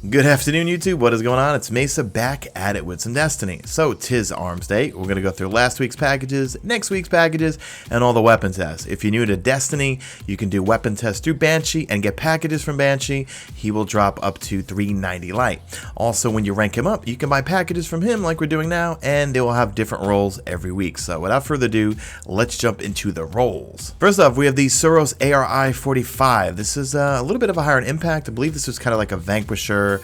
Good afternoon, YouTube. What is going on? It's Mesa back at it with some Destiny. So, 'tis Arms Day. We're going to go through last week's packages, next week's packages, and all the weapon tests. If you're new to Destiny, you can do weapon tests through Banshee and get packages from Banshee. He will drop up to 390 light. Also, when you rank him up, you can buy packages from him like we're doing now, and they will have different roles every week. So, without further ado, let's jump into the roles. First off, we have the Suros ARI 45. This is a little bit of a higher in impact. I believe this was kind of like a Vanquisher,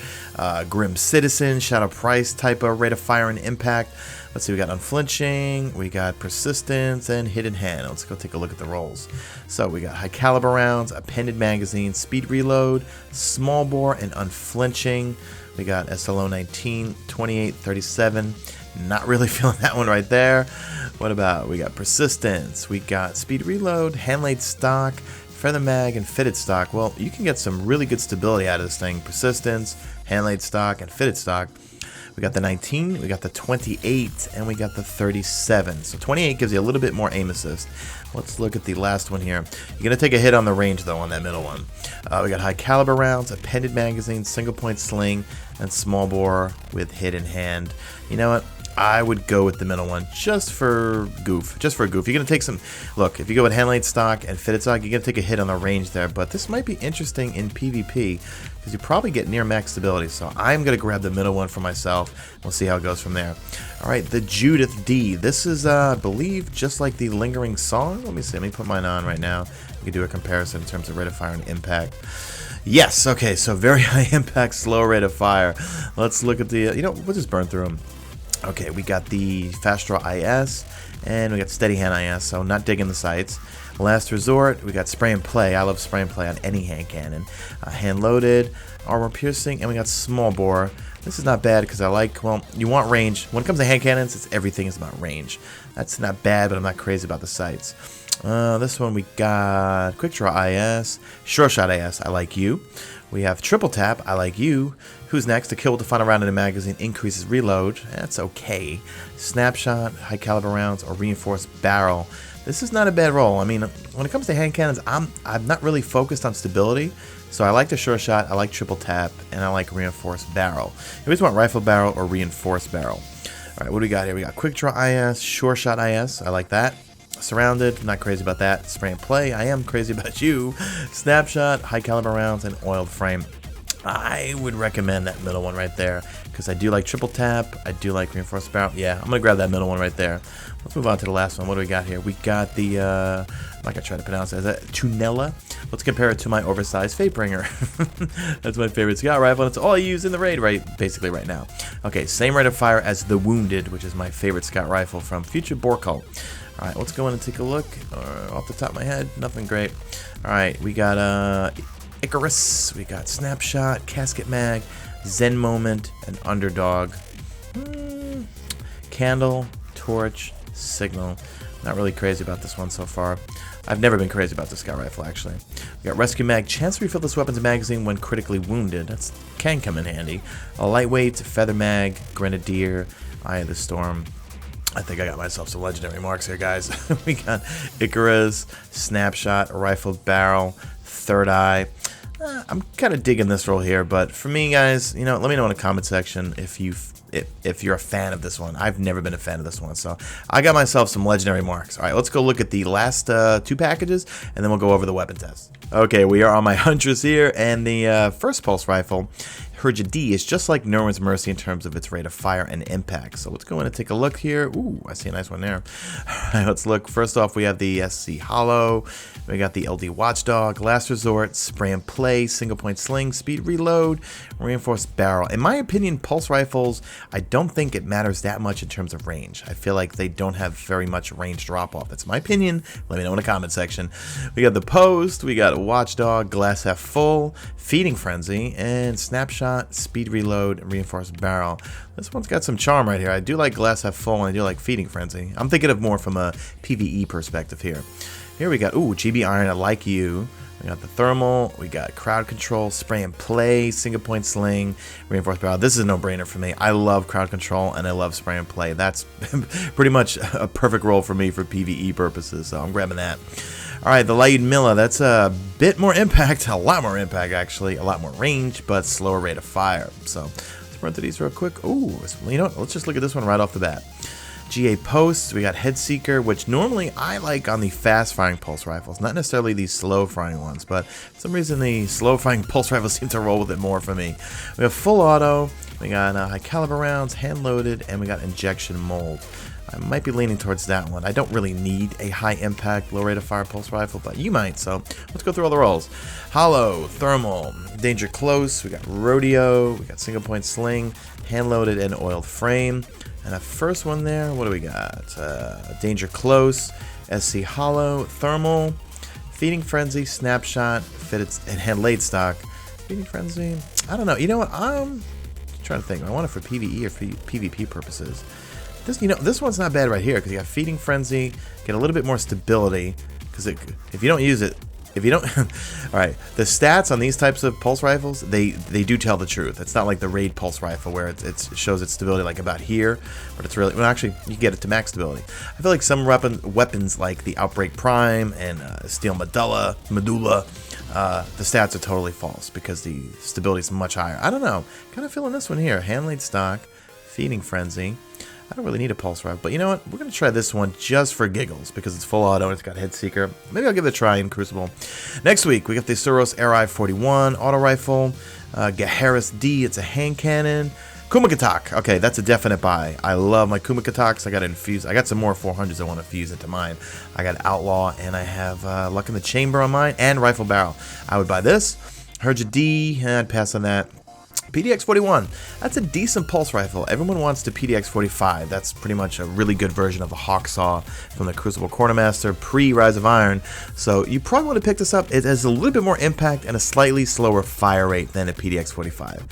Grim Citizen, Shadow Price type of rate of fire and impact. Let's see, we got Unflinching, we got Persistence, and Hidden Hand. Let's go take a look at the rolls. So we got High Caliber Rounds, Appended Magazine, Speed Reload, Small Bore, and Unflinching. We got SLO 19, 28, 37. Not really feeling that one right there. What about, we got Persistence, we got Speed Reload, Hand-Laid Stock, Feather Mag, and Fitted Stock. Well, you can get some really good stability out of this thing. Persistence, Hand-Laid Stock, and Fitted Stock. We got the 19, we got the 28, and we got the 37. So 28 gives you a little bit more aim assist. Let's look at the last one here. You're going to take a hit on the range, though, on that middle one. We got High Caliber Rounds, Appended Magazine, Single Point Sling, and Small Bore with Hidden Hand. You know what? I would go with the middle one just for goof. Just for a goof. You're going to take some... Look, if you go with Hand-Laid Stock and Fitted Stock, you're going to take a hit on the range there. But this might be interesting in PvP because you probably get near max stability. So I'm going to grab the middle one for myself. We'll see how it goes from there. All right, the Judith D. This is, I believe, just like the Lingering Song. Let me see. Let me put mine on right now. We can do a comparison in terms of rate of fire and impact. Yes, okay, so very high impact, slow rate of fire. Let's look at the... You know, we'll just burn through them. Okay, we got the Fast Draw IS, and we got Steady Hand IS, so not digging the sights. Last Resort, we got Spray and Play. I love Spray and Play on any hand cannon. Hand Loaded, Armor Piercing, and we got Small Bore. This is not bad because I like, well, you want range. When it comes to hand cannons, everything is about range. That's not bad, but I'm not crazy about the sights. This one we got Quick Draw IS, Sure Shot IS, I like you. We have Triple Tap, I like you. Who's next? To kill with the final round in the magazine increases reload. That's okay. Snapshot, High Caliber Rounds, or Reinforced Barrel. This is not a bad roll. I mean, when it comes to hand cannons, I'm not really focused on stability. So I like the Sure Shot, I like Triple Tap, and I like Reinforced Barrel. You always want Rifle Barrel or Reinforced Barrel. All right, what do we got here? We got Quick Draw IS, Sure Shot IS. I like that. Surrounded, not crazy about that. Spray and Play, I am crazy about you. Snapshot, High Caliber Rounds, and Oiled Frame. I would recommend that middle one right there because I do like Triple Tap. I do like Reinforced Barrel. Yeah, I'm going to grab that middle one right there. Let's move on to the last one. What do we got here? We got the, I'm not going to try to pronounce it. Is that Tunella? Let's compare it to my oversized Fatebringer. That's my favorite scout rifle, and it's all I use in the raid basically right now. Okay, same rate of fire as the Wounded, which is my favorite scout rifle from Future Boar Cult. All right, let's go in and take a look. Off the top of my head, nothing great. All right, we got Icarus, we got Snapshot, Casket Mag, Zen Moment, and Underdog. Candle, Torch, Signal. Not really crazy about this one so far. I've never been crazy about the scout rifle, actually. We got Rescue Mag, chance to refill this weapon's magazine when critically wounded. That can come in handy. A Lightweight, Feather Mag, Grenadier, Eye of the Storm. I think I got myself some legendary marks here, guys. We got Icarus, Snapshot, Rifled Barrel, Third Eye. I'm kind of digging this roll here, but for me, guys, you know, let me know in the comment section if you're a fan of this one. I've never been a fan of this one, so I got myself some legendary marks. All right, let's go look at the last two packages, and then we'll go over the weapon test. Okay, we are on my Huntress here, and the first pulse rifle, Herja D, is just like Nerwin's Mercy in terms of its rate of fire and impact. So let's go in and take a look here. Ooh, I see a nice one there. All right, let's look. First off, we have the SC Hollow. We got the LD Watchdog, Last Resort, Spray and Play, Single Point Sling, Speed Reload, Reinforced Barrel. In my opinion, pulse rifles, I don't think it matters that much in terms of range. I feel like they don't have very much range drop-off. That's my opinion. Let me know in the comment section. We got the Post, we got Watchdog, Glass Half Full, Feeding Frenzy, and Snapshot, Speed Reload, Reinforced Barrel. This one's got some charm right here. I do like Glass Half Full, and I do like Feeding Frenzy. I'm thinking of more from a PvE perspective here. Here we got, ooh, GB Iron, I like you. We got the Thermal, we got Crowd Control, Spray and Play, Single Point Sling, Reinforced Barrel. This is a no-brainer for me. I love Crowd Control, and I love Spray and Play. That's pretty much a perfect role for me for PvE purposes, so I'm grabbing that. Alright, the Light Milla, that's a bit more impact, a lot more impact actually, a lot more range, but slower rate of fire. So, let's run through these real quick. Ooh, you know what, let's just look at this one right off the bat. GA Post, we got Head Seeker, which normally I like on the fast firing pulse rifles, not necessarily the slow firing ones, but for some reason the slow firing pulse rifles seem to roll with it more for me. We have full auto, we got high caliber rounds, hand loaded, and we got injection mold. I might be leaning towards that one. I don't really need a high impact, low rate of fire pulse rifle, but you might, so let's go through all the rolls. Hollow, thermal, danger close, we got rodeo, we got single point sling, hand loaded and oiled frame. And that first one there, what do we got? Danger Close, SC Hollow, Thermal, Feeding Frenzy, Snapshot, Fitted, and Hand Laid Stock. Feeding Frenzy? I don't know. You know what? I'm trying to think. I want it for PvE or for PvP purposes. This one's not bad right here because you got Feeding Frenzy, get a little bit more stability because if you don't use it, alright, the stats on these types of pulse rifles, they do tell the truth. It's not like the raid pulse rifle where it shows its stability like about here, but it's really, well actually, you get it to max stability. I feel like some weapons like the Outbreak Prime and Steel Medulla, the stats are totally false because the stability is much higher. I don't know, kind of feeling this one here. Hand Laid Stock, Feeding Frenzy. I don't really need a pulse rifle, but you know what? We're going to try this one just for giggles because it's full auto and it's got Head Seeker. Maybe I'll give it a try in Crucible. Next week, we got the Suros RI-41 auto rifle, Gaharis D, it's a hand cannon, Kumakatak. Okay, that's a definite buy. I love my Kumakataks. I got to infuse. I got some more 400s I want to fuse into mine. I got Outlaw and I have Luck in the Chamber on mine and Rifle Barrel. I would buy this. Herja D, and I'd pass on that. PDX-41, that's a decent pulse rifle. Everyone wants the PDX-45. That's pretty much a really good version of the Hawksaw from the Crucible Quartermaster pre-Rise of Iron. So you probably want to pick this up. It has a little bit more impact and a slightly slower fire rate than a PDX-45.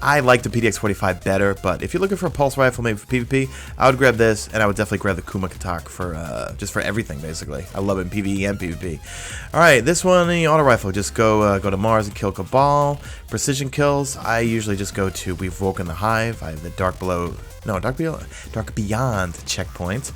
I like the PDX-45 better, but if you're looking for a pulse rifle maybe for PvP, I would grab this, and I would definitely grab the Kumakatak for just for everything, basically. I love it in PvE and PvP. Alright, this one, the auto rifle, just go to Mars and kill Cabal. Precision kills, I usually just go to We've Woken the Hive. I have the Dark Beyond checkpoint.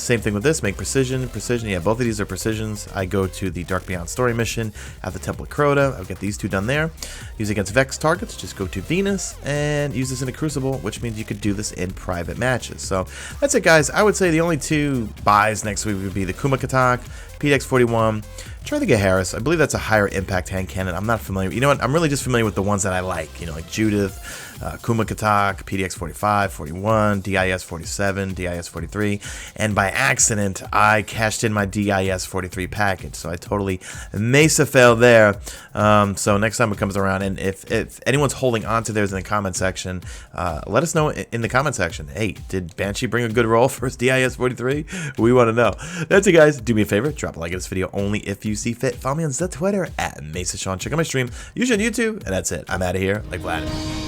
Same thing with this, make precision, yeah, both of these are precisions. I go to the Dark Beyond story mission, have the Temple of Crota, I'll get these two done there. Use against Vex targets, just go to Venus, and use this in a Crucible, which means you could do this in private matches. So, that's it guys, I would say the only two buys next week would be the Kumakatak, PDX-41, try the Gaharis. I believe that's a higher impact hand cannon. I'm not familiar. You know what? I'm really just familiar with the ones that I like. You know, like Judith, Kumakatak, PDX-45, 41, DIS-47, DIS-43, and by accident, I cashed in my DIS-43 package, so I totally Mesa failed there. So next time it comes around, and if anyone's holding on to theirs in the comment section, let us know in the comment section. Hey, did Banshee bring a good roll for his DIS-43? We want to know. That's it, guys. Do me a favor, drop a like on this video only if you see fit. Follow me on the Twitter at Mesa Sean. Check out my stream, usually on YouTube, and that's it. I'm out of here like Vlad.